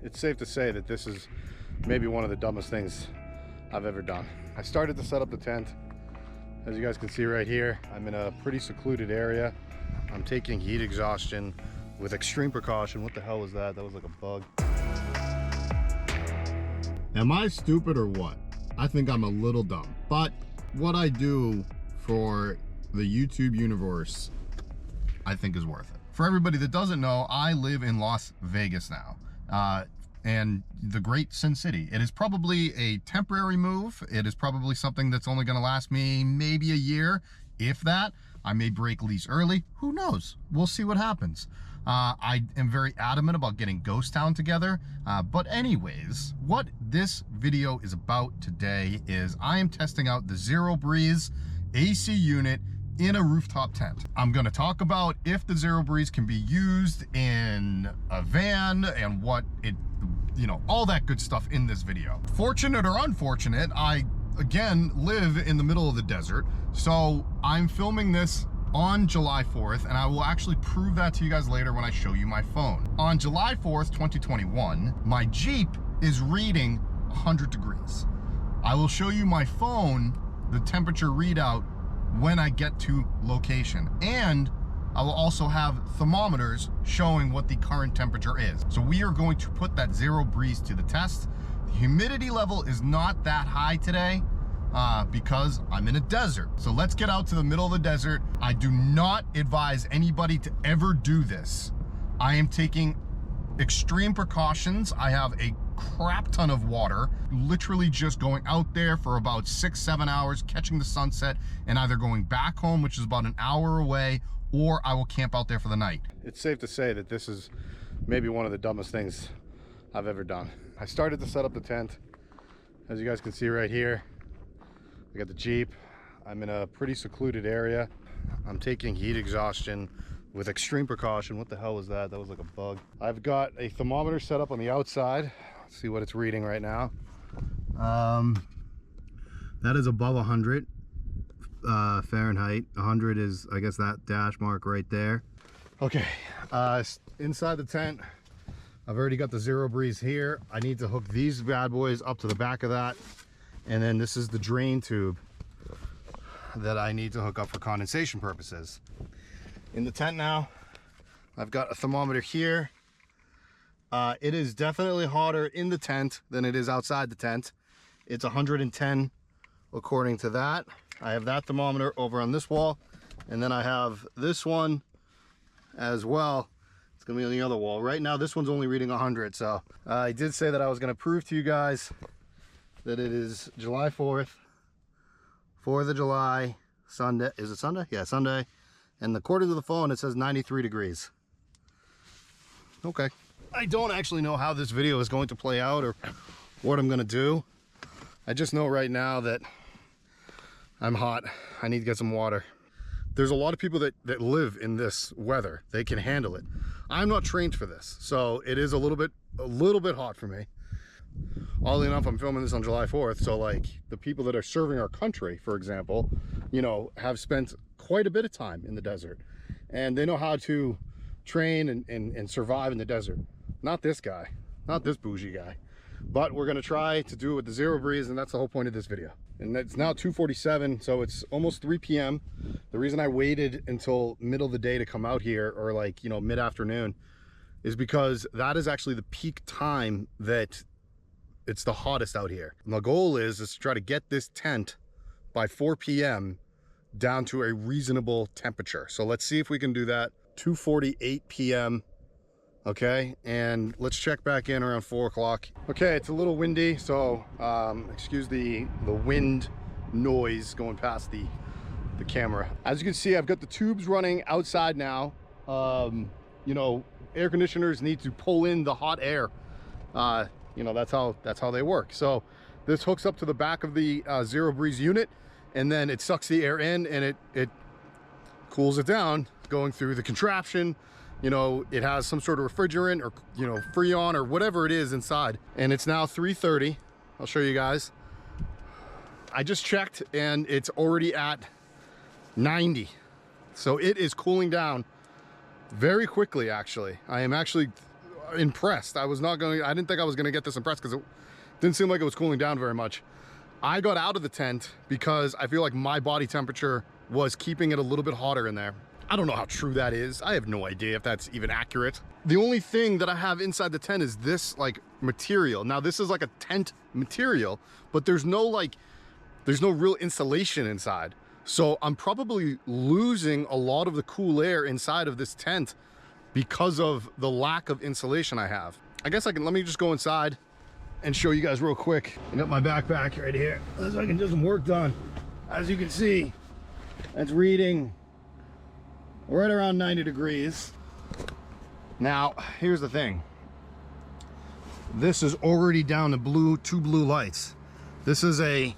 It's safe to say that this is maybe one of the dumbest things I've ever done. I started to set up the tent. As you guys can see right here, I'm in a pretty secluded area. I'm taking heat exhaustion with extreme precaution. What the hell was that? That was like a bug. Am I stupid or what? I think I'm a little dumb. But what I do for the YouTube universe, I think is worth it. For everybody that doesn't know, I live in Las Vegas now. And the great Sin City. It is probably a temporary move. It is probably something that's only gonna last me maybe a year, if that. I may break lease early, who knows? We'll see what happens. I am very adamant about getting Ghost Town together. But anyways, what this video is about today is I am testing out the Zero Breeze AC unit in a rooftop tent. I'm gonna talk about if the Zero Breeze can be used in a van and what it, you know, all that good stuff in this video. Fortunate or unfortunate, I again live in the middle of the desert, so I'm filming this on July 4th, and I will actually prove that to you guys later when I show you my phone. On July 4th, 2021, my Jeep is reading 100 degrees. I will show you my phone, the temperature readout, when I get to location, and I will also have thermometers showing what the current temperature is. So we are going to put that Zero Breeze to the test. The humidity level is not that high today because I'm in a desert. So let's get out to the middle of the desert. I do not advise anybody to ever do this. I am taking extreme precautions. I have a crap ton of water, literally just going out there for about 6-7 hours, catching the sunset, and either going back home, which is about an hour away, or I will camp out there for the night. It's safe to say that this is maybe one of the dumbest things I've ever done. I started to set up the tent. As you guys can see right here, I got the Jeep. I'm in a pretty secluded area. I'm taking heat exhaustion with extreme precaution. What the hell was that? That was like a bug. I've got a thermometer set up on the outside. Let's see what it's reading right now. That is above 100 Fahrenheit. 100 is, I guess, that dash mark right there. Okay, inside the tent, I've already got the Zero Breeze here. I need to hook these bad boys up to the back of that. And then this is the drain tube that I need to hook up for condensation purposes. In the tent now, I've got a thermometer here. It is definitely hotter in the tent than it is outside the tent. It's 110 according to that. I have that thermometer over on this wall, and then I have this one as well. It's gonna be on the other wall. Right now, this one's only reading 100, so I did say that I was gonna prove to you guys that it is July 4th, 4th of July, Sunday. Is it Sunday? Yeah, Sunday. And according to the phone, it says 93 degrees. Okay. I don't actually know how this video is going to play out or what I'm gonna do. I just know right now that I'm hot. I need to get some water. There's a lot of people that live in this weather. They can handle it. I'm not trained for this, so it is a little bit hot for me. Oddly enough, I'm filming this on July 4th, so like the people that are serving our country, for example, you know, have spent quite a bit of time in the desert, and they know how to train and survive in the desert. Not this guy, not this bougie guy, but we're gonna try to do it with the Zero Breeze, and that's the whole point of this video. And it's now 2:47, so it's almost 3 p.m. The reason I waited until middle of the day to come out here, or like, you know, mid-afternoon, is because that is actually the peak time that it's the hottest out here. And the goal is to try to get this tent by 4 p.m. down to a reasonable temperature. So let's see if we can do that. 2:48 p.m. Okay, and let's check back in around 4 o'clock. Okay, it's a little windy, so excuse the wind noise going past the camera. As you can see, I've got the tubes running outside now. You know, air conditioners need to pull in the hot air. You know, that's how they work. So this hooks up to the back of the Zero Breeze unit, and then it sucks the air in, and it cools it down going through the contraption. You know, it has some sort of refrigerant or, you know, Freon or whatever it is inside. And it's now 3:30. I'll show you guys. I just checked and it's already at 90. So it is cooling down very quickly, actually. I am actually impressed. I didn't think I was gonna get this impressed because it didn't seem like it was cooling down very much. I got out of the tent because I feel like my body temperature was keeping it a little bit hotter in there. I don't know how true that is. I have no idea if that's even accurate. The only thing that I have inside the tent is this like material. Now this is like a tent material, but there's no real insulation inside. So I'm probably losing a lot of the cool air inside of this tent because of the lack of insulation I have. I guess let me just go inside and show you guys real quick. I got my backpack right here so I can do some work done. As you can see, that's reading right around 90 degrees. Now, here's the thing. This is already down to two blue lights. This is a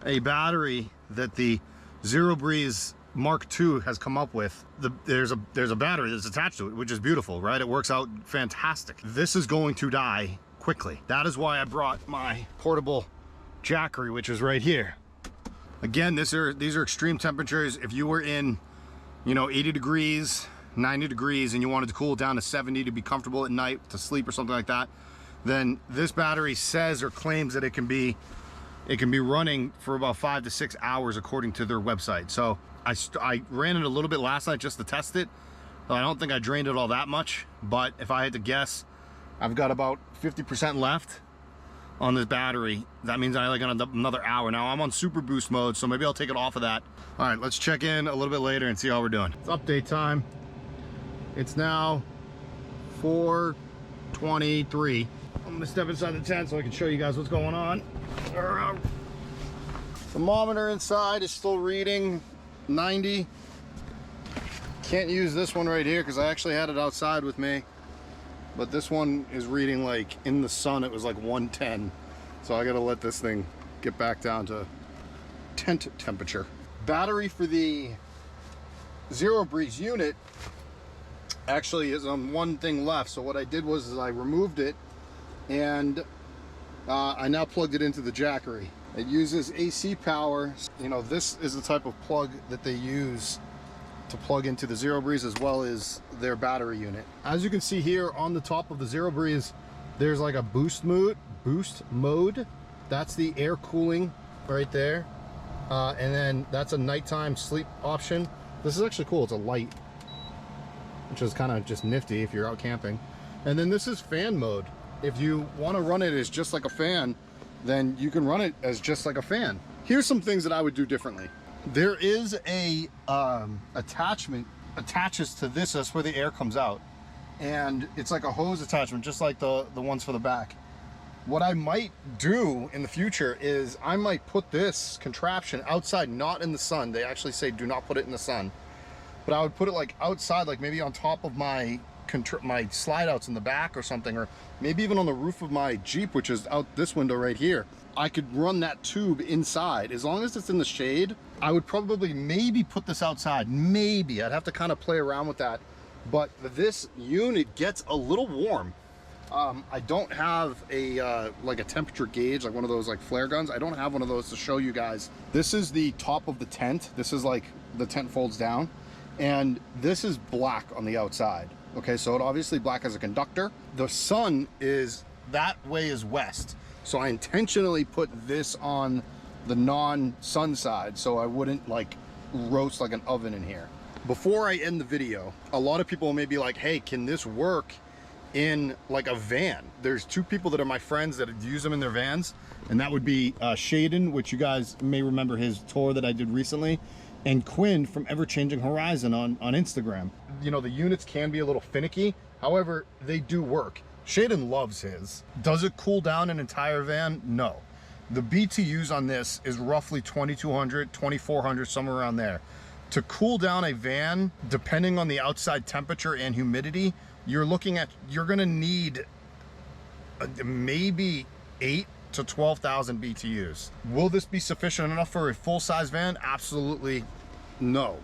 battery that the Zero Breeze Mark II has come up with. There's a battery that's attached to it, which is beautiful, right? It works out fantastic. This is going to die quickly. That is why I brought my portable jackery, which is right here. Again, these are extreme temperatures. If you were in, 80 degrees, 90 degrees, and you wanted to cool it down to 70 to be comfortable at night to sleep or something like that, then this battery says or claims that it can be running for about 5 to 6 hours according to their website. So I ran it a little bit last night just to test it. I don't think I drained it all that much, but if I had to guess, I've got about 50% left on this battery. That means I only got another hour. Now I'm on super boost mode, so maybe I'll take it off of that. All right, let's check in a little bit later and see how we're doing. It's update time. It's now 4:23. I'm gonna step inside the tent so I can show you guys what's going on. Thermometer inside is still reading 90. Can't use this one right here because I actually had it outside with me. But this one is reading, like, in the sun, it was like 110. So I gotta let this thing get back down to tent temperature. Battery for the Zero Breeze unit actually is on one thing left. So what I did was I removed it and I now plugged it into the jackery. It uses AC power. This is the type of plug that they use to plug into the Zero Breeze as well as their battery unit. As you can see here on the top of the Zero Breeze, there's like a boost mode. That's the air cooling right there. And then that's a nighttime sleep option. This is actually cool. It's a light, which is kind of just nifty if you're out camping. And then this is fan mode. If you want to run it as just like a fan, then you can run it as just like a fan. Here's some things that I would do differently. There is a attachment attaches to this. That's where the air comes out, and it's like a hose attachment, just like the ones for the back. What I might do in the future is I might put this contraption outside, not in the sun. They actually say do not put it in the sun, but I would put it like outside, like maybe on top of my slide outs in the back or something, or maybe even on the roof of my Jeep, which is out this window right here. I could run that tube inside. As long as it's in the shade, I would probably maybe put this outside. Maybe. I'd have to kind of play around with that. But this unit gets a little warm. I don't have like a temperature gauge, like one of those like flare guns. I don't have one of those to show you guys. This is the top of the tent. This is like the tent folds down. And this is black on the outside. Okay, so it obviously black as a conductor. The sun is that way is west. So I intentionally put this on the non-sun side so I wouldn't like roast like an oven in here. Before I end the video, a lot of people may be like, hey, can this work in like a van? There's two people that are my friends that use them in their vans, and that would be Shaden, which you guys may remember his tour that I did recently, and Quinn from Ever Changing Horizon on Instagram. The units can be a little finicky, however, they do work. Shaden loves his. Does it cool down an entire van? No. The BTUs on this is roughly 2,200, 2,400, somewhere around there. To cool down a van, depending on the outside temperature and humidity, you're gonna need maybe 8 to 12,000 BTUs. Will this be sufficient enough for a full-size van? Absolutely no.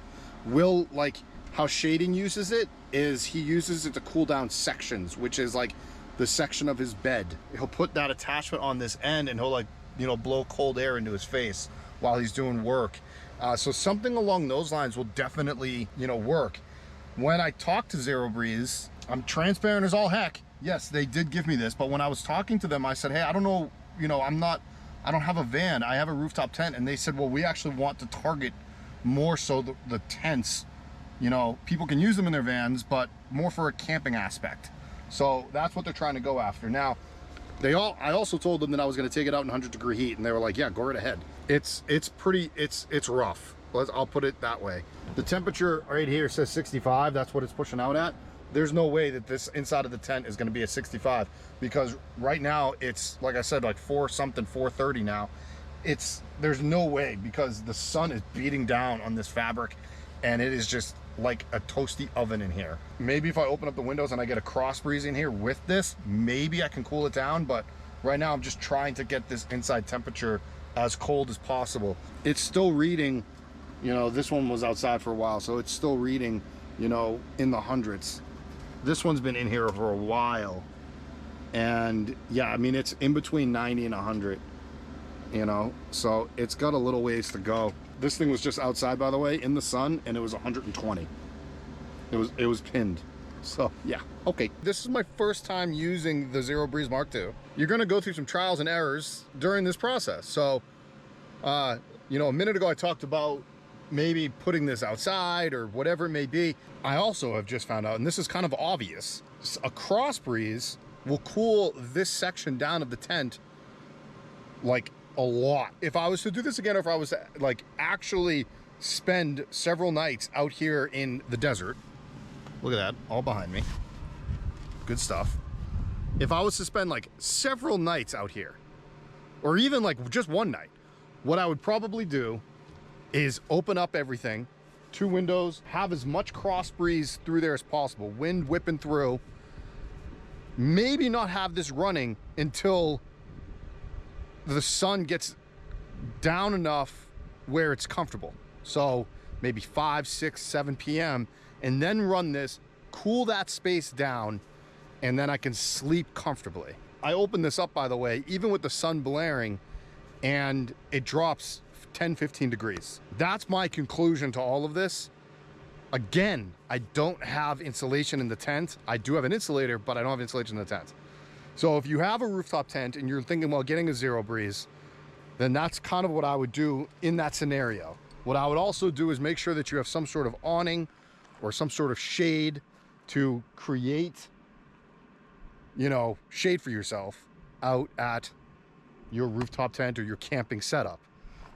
Like how Shaden uses it is he uses it to cool down sections, which is like the section of his bed. He'll put that attachment on this end and he'll like, blow cold air into his face while he's doing work. So something along those lines will definitely, work. When I talk to Zero Breeze, I'm transparent as all heck. yes, they did give me this, but when I was talking to them, I said, hey, I don't know, you know, I don't have a van, I have a rooftop tent. And they said, well, we actually want to target more so the tents, you know, people can use them in their vans, but more for a camping aspect. So that's what they're trying to go after. Now, I also told them that I was going to take it out in 100-degree heat, and they were like, yeah, go right ahead. It's rough. I'll put it that way. The temperature right here says 65. That's what it's pushing out at. There's no way that this inside of the tent is going to be at 65, because right now it's, like I said, like 4:30 now. There's no way, because the sun is beating down on this fabric, and it is just like a toasty oven in here. Maybe if I open up the windows and I get a cross breeze in here with this, maybe I can cool it down, but right now I'm just trying to get this inside temperature as cold as possible. It's still reading, you know, this one was outside for a while, so it's still reading, you know, in the hundreds. This one's been in here for a while, and yeah, I mean, it's in between 90 and 100, you know, so it's got a little ways to go. This thing was just outside, by the way, in the sun, and it was 120. It was pinned. So yeah, okay. This is my first time using the Zero Breeze Mark II. You're gonna go through some trials and errors during this process. So, you know, a minute ago I talked about maybe putting this outside or whatever it may be. I also have just found out, and this is kind of obvious, a cross breeze will cool this section down of the tent like a lot. If I was to do this again, or if I was to like actually spend several nights out here in the desert, look at that, all behind me, good stuff. If I was to spend like several nights out here, or even like just one night, what I would probably do is open up everything, 2 windows, have as much cross breeze through there as possible, wind whipping through, maybe not have this running until the sun gets down enough where it's comfortable. So maybe 5, 6, 7 p.m. and then run this, cool that space down, and then I can sleep comfortably. I opened this up, by the way, even with the sun blaring, and it drops 10, 15 degrees. That's my conclusion to all of this. Again, I don't have insulation in the tent. I do have an insulator, but I don't have insulation in the tent. So if you have a rooftop tent and you're thinking about getting a Zero Breeze, then that's kind of what I would do in that scenario. What I would also do is make sure that you have some sort of awning or some sort of shade to create, you know, shade for yourself out at your rooftop tent or your camping setup.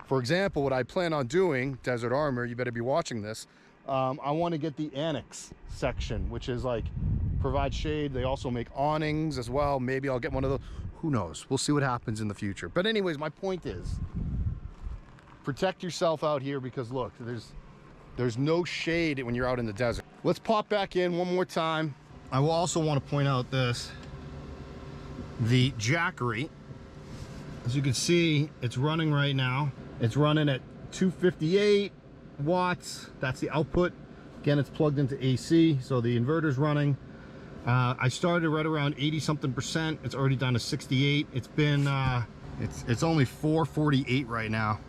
For example, what I plan on doing, Desert Armor, you better be watching this, I want to get the annex section, which is like provide shade. They also make awnings as well. Maybe I'll get one of those. Who knows? We'll see what happens in the future. But anyways, my point is, protect yourself out here, because look, there's no shade when you're out in the desert. Let's pop back in one more time. I will also want to point out this, the Jackery. As you can see, it's running right now. It's running at 258 watts. That's the output. Again, it's plugged into AC, so the inverter's running. I started right around 80-something%. It's already down to 68. It's been, it's only 4:48 right now,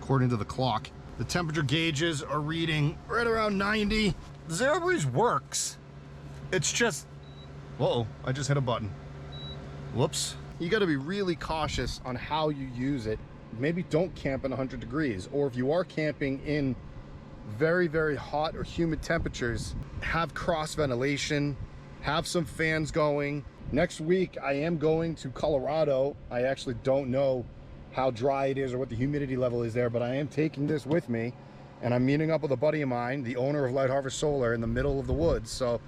according to the clock. The temperature gauges are reading right around 90. The Zero Breeze works. It's just, uh-oh, I just hit a button. Whoops. You got to be really cautious on how you use it. Maybe don't camp in 100 degrees, or if you are camping in very, very hot or humid temperatures, have cross ventilation, have some fans going. Next week, I am going to Colorado. I actually don't know how dry it is or what the humidity level is there, but I am taking this with me, and I'm meeting up with a buddy of mine, the owner of Light Harvest Solar, in the middle of the woods. So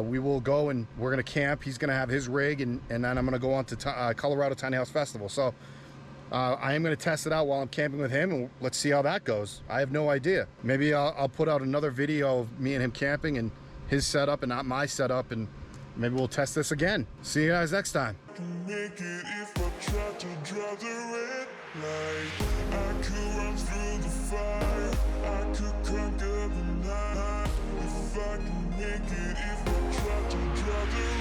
we will go and we're gonna camp. He's gonna have his rig, and then I'm gonna go on to Colorado Tiny House Festival. So I am gonna test it out while I'm camping with him, and let's see how that goes. I have no idea. Maybe I'll put out another video of me and him camping and his setup and not my setup, and maybe we'll test this again. See you guys next time. Make it if I try to draw the red light. I could run through the fire, I could conquer the night. If I can make it if I try to draw the